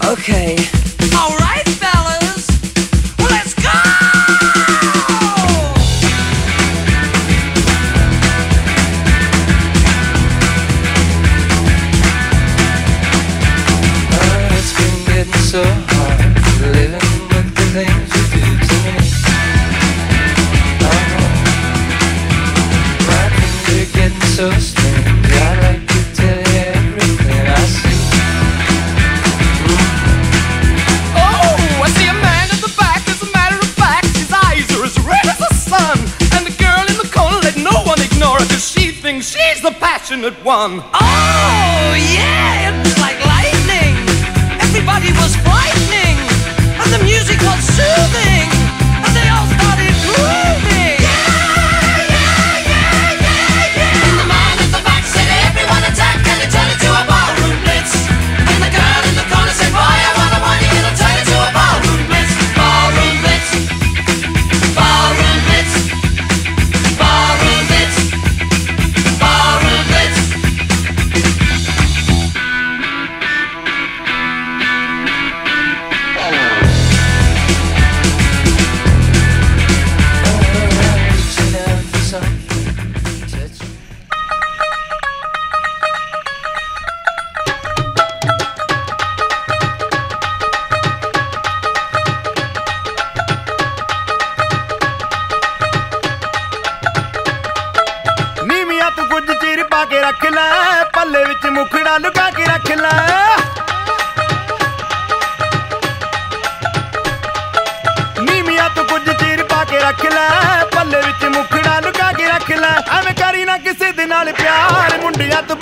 Okay. All right, fellas. Let's go! It's been getting so hard living with the things you do to me. My things are getting so strange. I'd like to tell you everything I see. Oh, I see a man at the back. As a matter of fact, his eyes are as red as the sun. And the girl in the corner, let no one ignore her, 'cause she thinks she's the passionate one. Oh, yeah, it was like lightning. Everybody was frightening, and the music was soothing, and they all started grooving. And the man at the back said, everyone attack, and it turned into a ballroom blitz. And the girl in the corner said, boy, I wanna want it, it'll turn into a ballroom blitz. Ballroom blitz. Ballroom blitz. Ballroom blitz. Ballroom blitz. Reaching out for something, touching. ਨੀਵੀਆਂ ਤੂੰ ਕੁਝ ਚੀਰ ਪਾ ਕੇ ਰੱਖ ਲੈ, ਪੱਲੇ ਵਿੱਚ ਮੁਖੜਾ ਲੁਕਾ ਕੇ ਰੱਖ ਲੈ। ਨੀਵੀਆਂ ਤੂੰ ਕੁਝ ਚੀਰ ਪਾ ਕੇ ਰੱਖ ਲੈ, ਪੱਲੇ ਵਿੱਚ ਮੁਖੜਾ ਲੁਕਾ ਕੇ ਰੱਖ ਲੈ। ਐਵੇਂ ਕਰੀ ਨਾ ਕਿਸੇ ਦੇ ਨਾਲ ਪਿਆਰ, ਮੁੰਡਿਆਂ ਤੋਂ